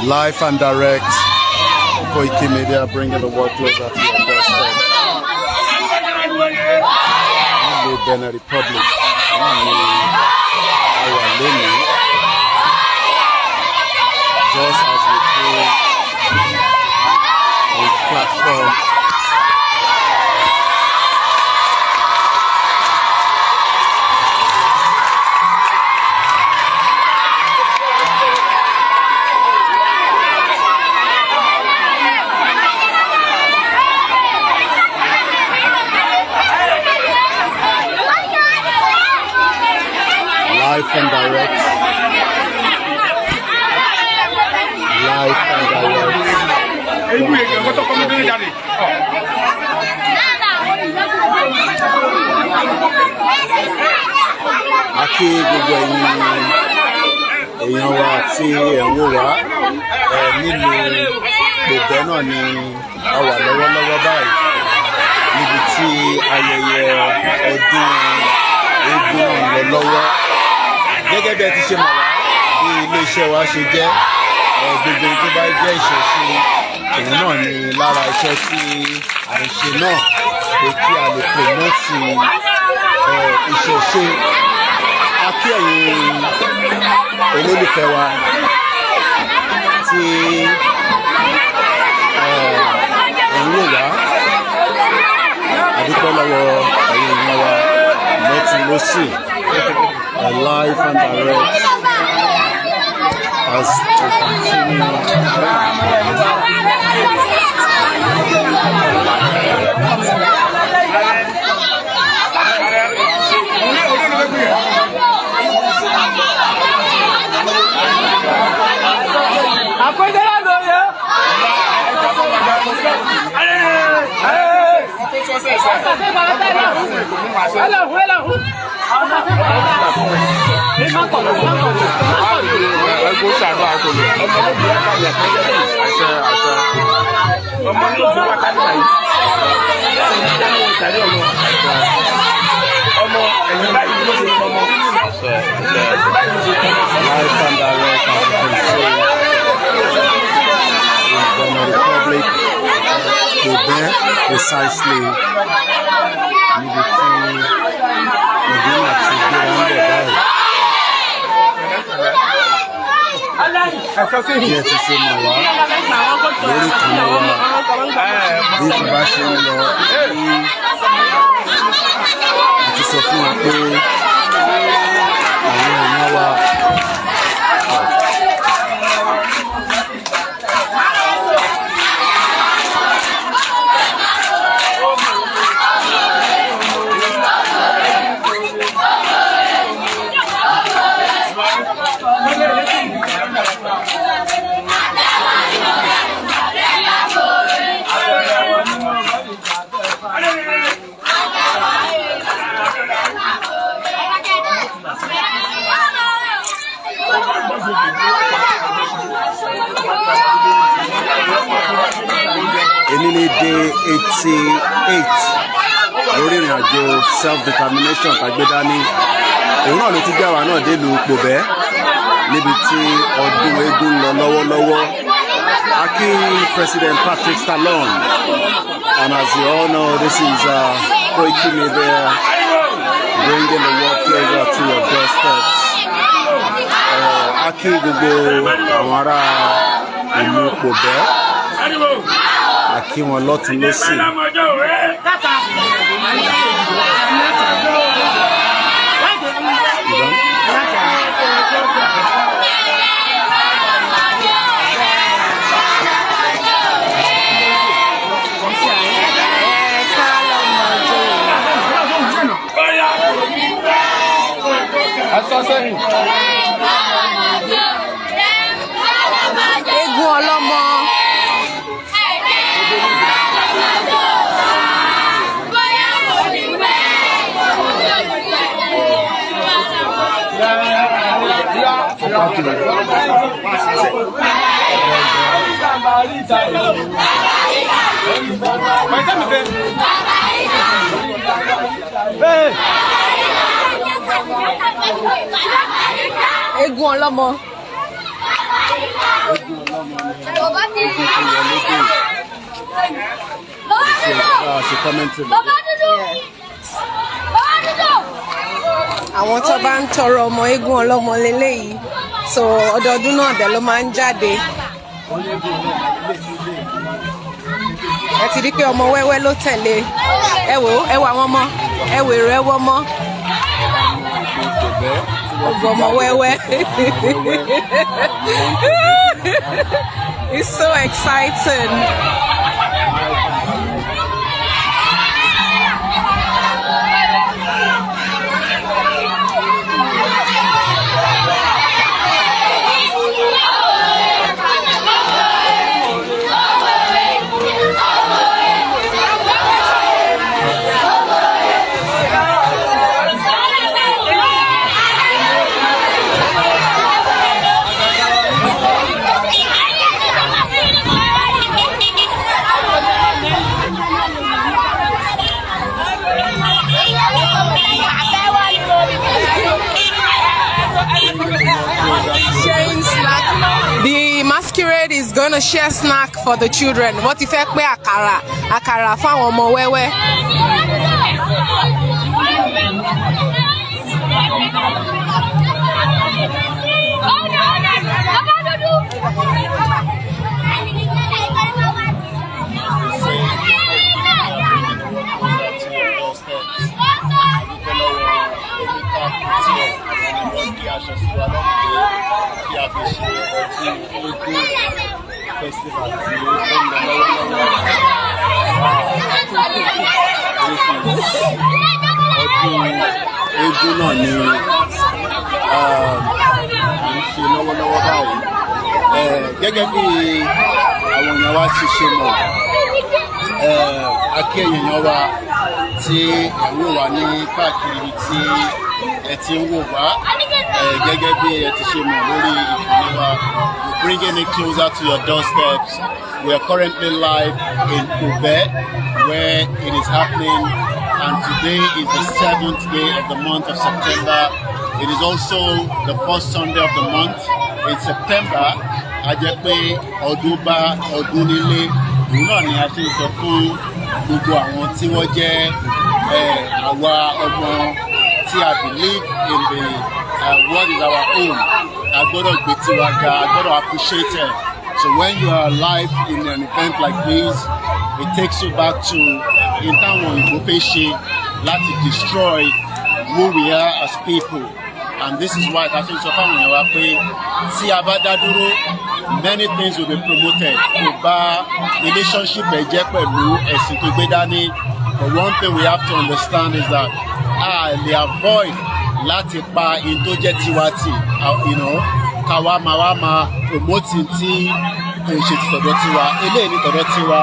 Live and direct, Koikimedia bringing the world closer to your doorstep. Igbale Benin Republic, just as we do on the platform. Live and direct. Live and direct. Aki gbogbo èèyàn wa tí ẹ̀ ń wò wá nínú gbogbo náà ni a wà lọ́wọ́lọ́wọ́ báyìí níbi tí ayẹyẹ ọdún eégún ń lọ lọ́wọ́. Gẹ́gẹ́ bí ẹ ti ṣe mọ̀ wá bí ilé-iṣẹ́ wa ṣe jẹ́ gbogbo tó bá jẹ́ ìṣẹ̀ṣe òun náà ni lára iṣẹ́ tí à ń ṣe náà pé kí a lè promote ìṣẹ̀ṣe. A kí ẹ̀yin olólùfẹ́ wa tí ẹ̀yin wò wá àdúpẹ́ lọ́wọ́ ẹ̀yin ìran wa lọ́tún lósì. Live and direct as we continue. Precisely, Here to see my wife, very clear. This version it is a full Day 88 lórí ìrìn àjò self-determination tàgbédání. Òun náà ló ti gbé àwa náà délùú Pobe níbi tí ọdún eégún lọ lọ́wọ́lọ́wọ́. Aki President Patrick Talon, and as you all know, this is Koikimedia bringing the world closer to your doorsteps. Aki gbogbo àwọn ará ìlú Pobe. Aki wọn lọ́tún lósì. Egun ọlọ́mọ. Egun ọlọ́mọ. Àwọn tó bá ń tọrọ ọmọ eégún ọlọ́mọ lélẹ́yìí, so ọdọọdún náà dẹ̀ ló máa ń jáde. Ẹ ti rí pé ọmọ wẹ́wẹ́ ló tẹ̀lé. Ẹ wò àwọn ọmọ, ẹ wèrò ẹ wọ́ ọmọ. Ọgbọ̀n ọmọ wẹ́wẹ́. It's so exciting. The masquerade is gonna share snack for the children. What if I pay akara fáwọn ọmọ wẹ́wẹ́? Egun náà ni à ń ṣe lọ́wọ́lọ́wọ́ báyìí. Gẹ́gẹ́ bí àwọn èèyàn wa ti ṣe mọ̀, akí èèyàn wa tí ẹ wò wá ní káàkiri tí ẹ ti ń wò wá, gẹ́gẹ́ bí ẹ ti ṣe mọ̀ lórí ìkànnì wa, bringing it closer to your doorsteps. We are currently live in Pobe, where it is happening, and today is the 7th day of the month of September. It is also the first Sunday of the month in September. A jẹ́ pé ọdún bá ọdún nílé, òun náà ni a ṣe sọ fún gbogbo àwọn tí wọ́n jẹ́ àwa ọmọ tí a believe in the what is our own. A gbọ́dọ̀ gbé tiwa ga, a gbọ́dọ̀ appreciate it. So when you are alive in an event like this, it takes you back to in táwọn òyìnbó fẹ́ ṣe láti destroy who we are as people. And this is why that's so far when we pay tí a bá dá dúró, many things will be promoted. Kò bá relationship ẹ jẹ́ pẹ̀lú ẹ̀sìn tó gbé dání. But one thing we have to understand is that lè avoid láti pa in tó jẹ́ tiwa tì, you know, káwa máa promote tí kò ṣe ti tọ̀dọ̀ tiwa, eléyìí ní tọ̀dọ̀ tiwa,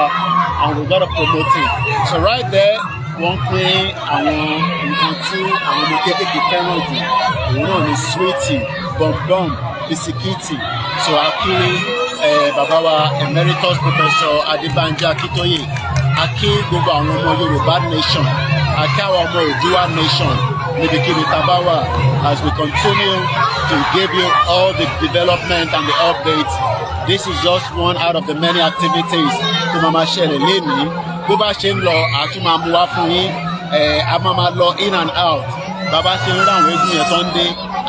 and we gotta promote it. So right there, wọ́n pín àwọn nǹkan tí àwọn ọmọ kéékèèké fẹ́ràn jù, òun náà ni sweetie, bonbon, bisikíìtì. So a kí bàbá wa emeritus professor Adébánjí Akíntóyè, a kí gbogbo àwọn ọmọ Yorùbá nation, a kí àwọn ọmọ Oòduà nation níbikíbi tá a bá wà, as we continue to give you all the development and the updates. This is just one out of the many activities tó máa ṣẹlẹ̀ lénìí. Bó bá ṣe ń lọ, a tún máa mú wá fún yín, a máa lọ in and out. Bàbá ṣe ń rá àwọn eégún yẹn tó ń dé,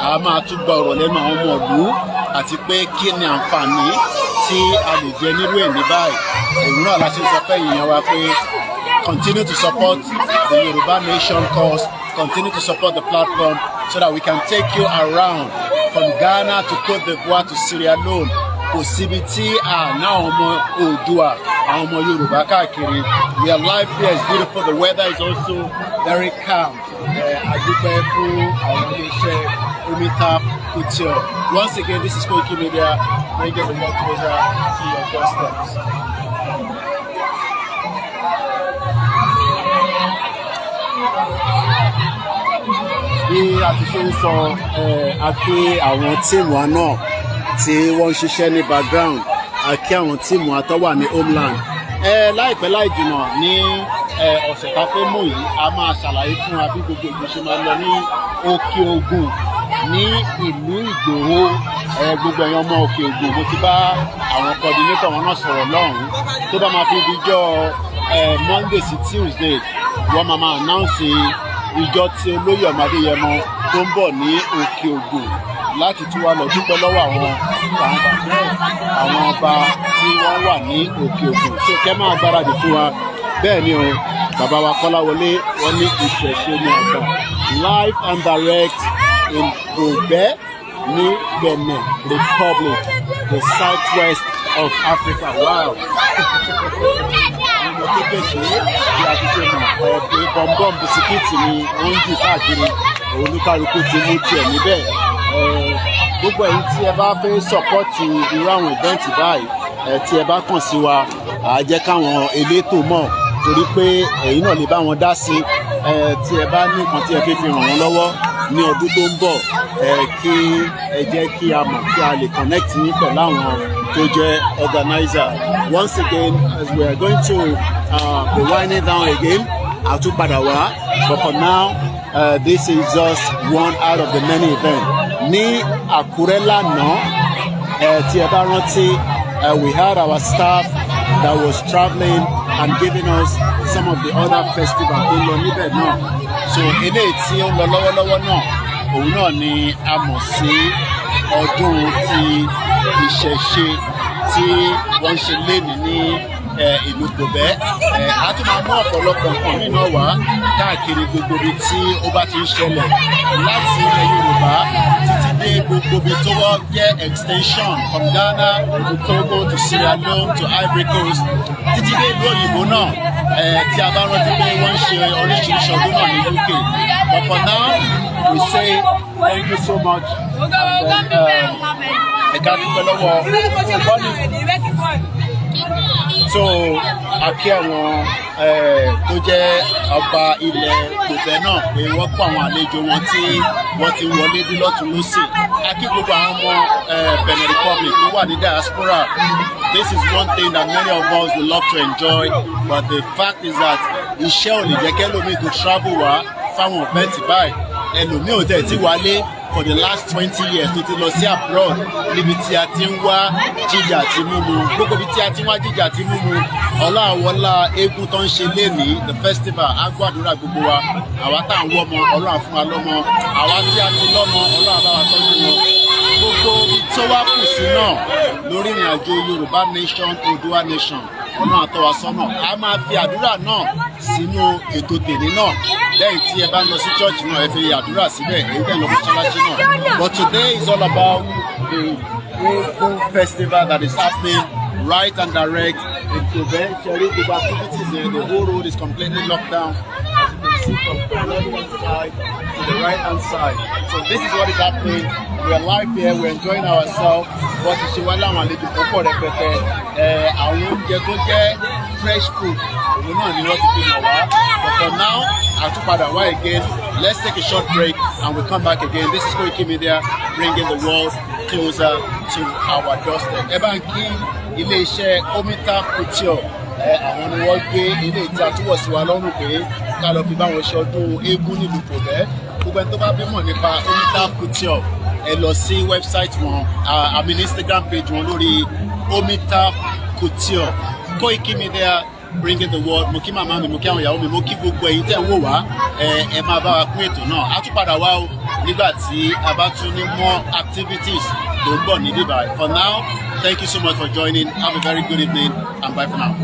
a máa tún gba ọ̀rọ̀ lẹ́nu àwọn ọmọ ìlú àti pé kí ni àǹfààní tí a lè jẹ nírú ẹ̀ ní báyìí. Òun náà la ṣe sọ fẹ́ yìnyín wa pé continue to support the Yoruba Nation cause, continue to support the platform so that we can take you around from Ghana to Cote d'Ivoire to Sierra Leone. Kò síbi tí náà ọmọ Oòduà, àwọn ọmọ Yorùbá káàkiri. We are live here, it's beautiful, the weather is also very calm. Adúpẹ́ fún àwọn iléeṣẹ́ Omita Couture. Once again, this is Koikimedia, bringing the world closer to your doorsteps. Bí a ti ṣe ń sọ, a pé àwọn tíìmù wa náà tí wọ́n ń ṣiṣẹ́ ní background, a kí àwọn tíìmù wa tó wà ní homeland, láìpẹ́ láì jìnnà ní ọ̀sẹ̀ tá a fẹ́ mú yìí a máa ṣàlàyé fún wa bí gbogbo ìlú ṣe máa lọ ní Òkè Ògùn ní ìlú Ìgbòho. Gbogbo ẹ̀yàn ọmọ Òkè Ògùn mo ti bá àwọn coordinator wọn náà sọ̀rọ̀ lọ́hùn-ún tó bá máa fi dijọ́ Monday sí Tuesday wọ́n máa announce ìjọ tí olóyè Ọmọdéyẹmọ tó ń bọ̀ ní Òkè Ògùn láti tún wá lọ dúpẹ́ lọ́wọ́ àwọn ọba tí wọ́n wà ní Òkè Ògùn tó kẹ́ máa gbáradì fún wa. Bẹ́ẹ̀ ni o bàbá wa Kọ́láwọlé wọ́n ní ìṣẹ̀ṣe ní àgbà live and direct in Pobe Benin Republic, the southwest of Africa. Wow. Ọmọ kékeré bí a ti ṣe mọ̀ ọ̀dẹ bọ̀m̀bọ̀m bisikíìtì ni wọ́n ń jù káàkiri olúkálukú ti mú tiẹ̀ níbẹ̀. Gbogbo ẹ̀yin tí ẹ bá fẹ́ sọ́pọ́tì irú àwọn ìvẹ́ǹtì báyìí tí ẹ bá kàn sí wa á jẹ́ káwọn elétò mọ̀ torí pé ẹ̀yin náà lè bá wọn dá sí tí ẹ bá ní nǹkan tí ẹ fẹ́ fi ràn wọ́n lọ́wọ́ ní ọdún tó ń bọ̀ kí ẹ jẹ́ kí a mọ̀ kí a lè connect yín pẹ̀lú àwọn tó jẹ́ organizer. Once again, as we are going to be winding down again, àtúpadà wá, but for now this is just one out of the many events. Ní Àkúrẹ́ lánàá tí ẹ bá rántí we had our staff that was traveling and giving us some of the other festivals tó lọ níbẹ̀ náà. So eléyìí tí ó ń lọ lọ́wọ́lọ́wọ́ náà òun náà ni a mọ̀ sí ọdún ti ìṣẹ̀ṣe tí wọ́n ń ṣe lénìí ní ìlú Pobe. A tún máa mú ọ̀pọ̀lọpọ̀ nǹkan mìíràn náà wá káàkiri gbogbo ibi tí ó bá ti ń ṣẹlẹ̀ láti ilẹ̀ Yorùbá títí dé gbogbo ibi tó wọ́n jẹ́ extension from Ghana to Togo to Sierra Leone to Ivory Coast títí dé ìlú òyìnbó náà tí a bá rántí pé wọ́n ń ṣe oríṣiríṣi ọdún náà ní UK. But for now we say thank you so much. Ẹ̀ka dúpẹ́ lọ́wọ́ so àkí àwọn tó jẹ́ ọba ilẹ̀ Pobe náà pé wọ́n kó àwọn àlejò wọn tí wọ́n ti wọlé dé lọ́tún lọ́sì. Àkí gbogbo àwọn ọmọ Benin Republic tó wà ní diaspora. This is one thing that many of us would love to enjoy, but the fact is that iṣẹ́ ò lè jẹ́ kẹ́lòmíì tó travel wá fáwọn ọ̀bẹ ti báyìí. Ẹlòmíì ò tẹ̀ tí wálé for the last 20 years tó ti lọ sí abroad níbi tí a ti ń wá jíjà àti mímu. Gbogbo ibi tí a ti ń wá jíjà àti mímu ọláwọlá eégún tó ń ṣe lénìí the festival á gbàdúrà gbogbo wa. Àwa tá à ń wọ́mọ Ọlọ́run á fún wa lọ́mọ, àwa tí a ti lọ́mọ Ọlọ́run á bá wa tọ́jú wọn. Gbogbo tó wá kù sí náà lórí ìrìn àjò Yorùbá nation Oòduà nation Ọlọ́run á tọ́ wa sọ́nà. A máa fi àdúrà náà sínú ètò tèmi náà lẹ́yìn tí ẹ bá ń lọ sí church náà ẹ fi àdúrà síbẹ̀ èyí tẹ̀ lọ mọ́ṣáláṣí náà. But today is all about the Egun festival that is happening right and direct in Pobe. Ṣẹ̀rí gbogbo activities there, the whole road is completely locked down. As you can see from the left side to the right hand side. So this is what is happening. We are live here, we are enjoying ourselves. Wọ́n ti ṣe wá láwọn àlejò púpọ̀ rẹpẹtẹ. Àwọn oúnjẹ tó jẹ́ fresh food òun náà ni wọ́n ti fi hàn wá. But for now, àtúpadà wá again. Let's take a short break and we'll come back again. This is Koikimedia bringing the world closer to our doorstep. Ẹ bá ń kí ilé-iṣẹ́ Omita Couture. Àwọn ni wọ́n gbé ilé ìta túwọ̀ sí wa lọ́rùn pé ká lọ fi bá wọn ṣe ọdún eégún nílùú Pobe. Gbogbo ẹni tó bá bí mọ̀ nípa Omita Couture ẹ lọ sí website wọn àmì Instagram page wọn lórí Omita Couture. Koikimedia bringing the world. Mo kí màmá mi, mo kí àwọn ìyàwó mi, mo kí gbogbo ẹ̀yin tẹ́ ń wò wá. Ẹ máa bá wa pín ètò náà. A tún padà wá o nígbà tí a bá tún ní more activities tó ń bọ̀ ní bíbá. For now, thank you so much for joining. Have a very good evening and bye for now.